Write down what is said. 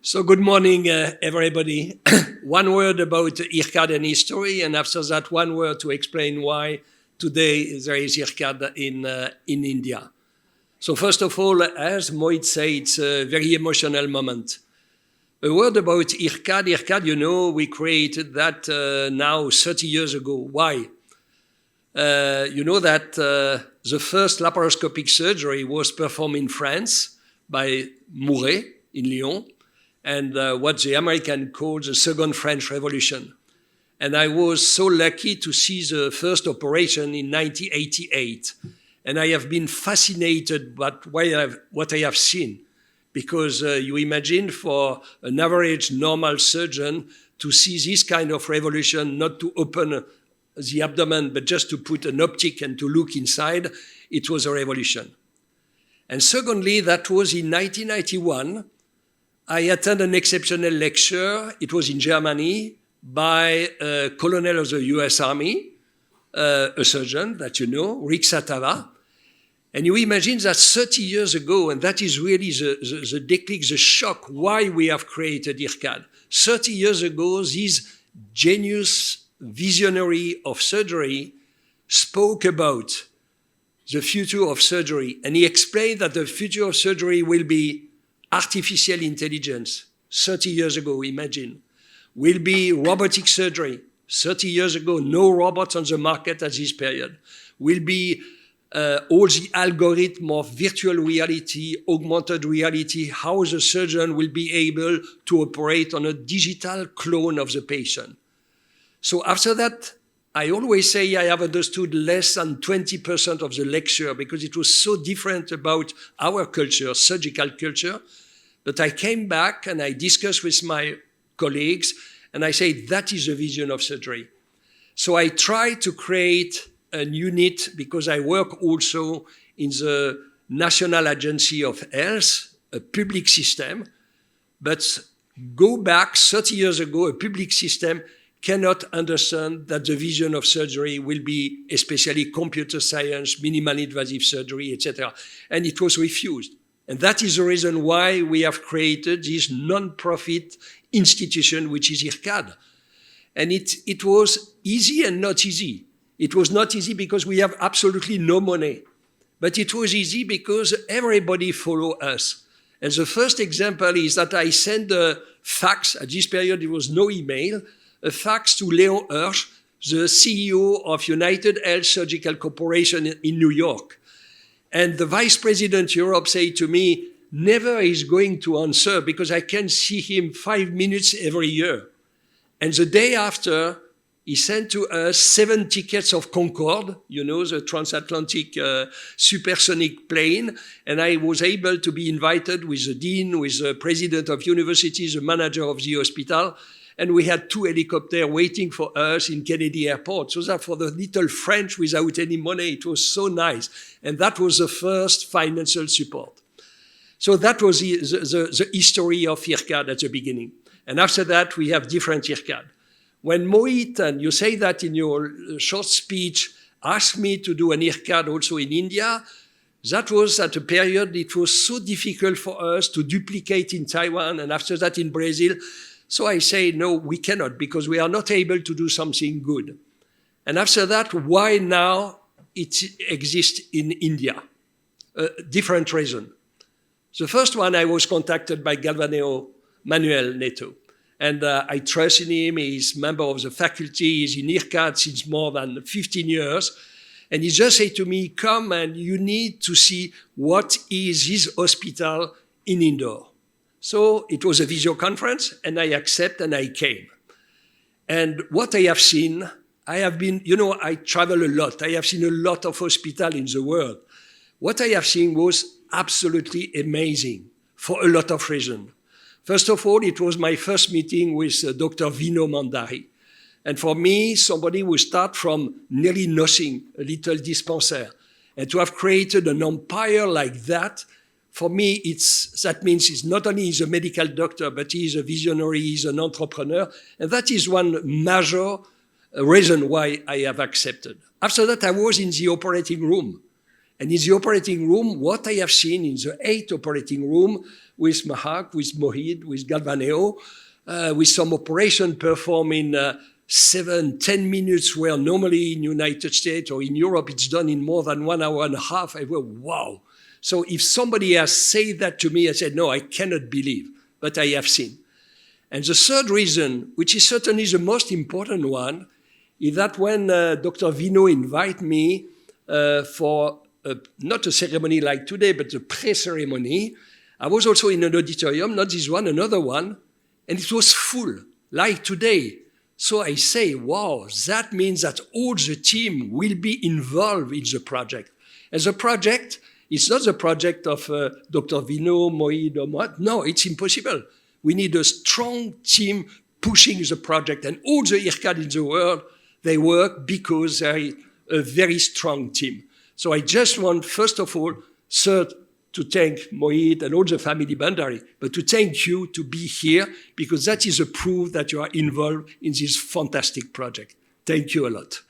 So good morning, everybody. One word about IRCAD and history, and after that, one word to explain why today there is IRCAD in India. So first of all, as Mohit said, it's a very emotional moment. A word about IRCAD. IRCAD, you know, we created that now 30 years ago. Why? You know that the first laparoscopic surgery was performed in France by Mouret in Lyon, and what the American called the Second French Revolution. And I was so lucky to see the first operation in 1988. And I have been fascinated by what I have seen, because you imagine for an average normal surgeon to see this kind of revolution, not to open the abdomen, but just to put an optic and to look inside, it was a revolution. And secondly, that was in 1991, I attended an exceptional lecture. It was in Germany by a colonel of the US Army, a surgeon that you know, Rick Satava. And you imagine that 30 years ago, and that is really the déclic, the shock, why we have created IRCAD. 30 years ago, this genius visionary of surgery spoke about the future of surgery. And he explained that the future of surgery will be artificial intelligence, 30 years ago, imagine. Will be robotic surgery, 30 years ago, no robots on the market at this period. Will be all the algorithm of virtual reality, augmented reality, how the surgeon will be able to operate on a digital clone of the patient. So after that, I always say I have understood less than 20% of the lecture because it was so different about our culture, surgical culture. But I came back and I discussed with my colleagues and I say that is the vision of surgery. So I try to create a unit because I work also in the National Agency of Health, a public system. But go back 30 years ago, a public system cannot understand that the vision of surgery will be especially computer science, minimally invasive surgery, etc. And it was refused. And that is the reason why we have created this non-profit institution, which is IRCAD. And it was easy and not easy. It was not easy because we have absolutely no money. But it was easy because everybody followed us. And the first example is that I sent a fax. At this period, there was no email. A fax to Leon Hirsch, the CEO of United Health Surgical Corporation in New York. And the vice president Europe said to me, never is going to answer because I can see him 5 minutes every year. And the day after, he sent to us 7 tickets of Concorde, you know, the transatlantic supersonic plane. And I was able to be invited with the dean, with the president of universities, the manager of the hospital. And we had 2 helicopters waiting for us in Kennedy Airport. So that for the little French without any money, it was so nice. And that was the first financial support. So that was the history of IRCAD at the beginning. And after that, we have different IRCAD. When Mohit, and you say that in your short speech, asked me to do an IRCAD also in India, that was at a period it was so difficult for us to duplicate in Taiwan and after that in Brazil. So I say, no, we cannot because we are not able to do something good. And after that, why now it exists in India? Different reason. The first one, I was contacted by Galvaneo Manuel Neto. And I trust in him. He's a member of the faculty. He's in IRCAD since more than 15 years. And he just said to me, come and you need to see what is his hospital in Indore. So it was a video conference, and I accepted, and I came. And what I have seen, I have been, you know, I travel a lot. I have seen a lot of hospitals in the world. What I have seen was absolutely amazing for a lot of reasons. First of all, it was my first meeting with Dr. Vino Mandari. And for me, somebody who start from nearly nothing, a little dispenser, and to have created an empire like that, for me, that means he's not only he's a medical doctor, but he's a visionary, he's an entrepreneur. And that is one major reason why I have accepted. After that, I was in the operating room. And in the operating room, what I have seen in the 8 operating room with Mahak, with Mohid, with Galvaneo, with some operation performed in 7-10 minutes, where normally in United States or in Europe it's done in more than 1 hour and a half. I go, wow. So if somebody has said that to me, I said, no, I cannot believe, but I have seen. And the third reason, which is certainly the most important one, is that when Dr. Vino invited me for not a ceremony like today, but a pre-ceremony, I was also in an auditorium, not this one, another one, and it was full, like today. So I say, wow, that means that all the team will be involved in the project. And the project, it's not the project of Dr. Vino, Mohid, or what. No, it's impossible. We need a strong team pushing the project. And all the IRCAD in the world, they work because they're a very strong team. So I just want, first of all, third, to thank Mohid and all the family Bandari, but to thank you to be here, because that is a proof that you are involved in this fantastic project. Thank you a lot.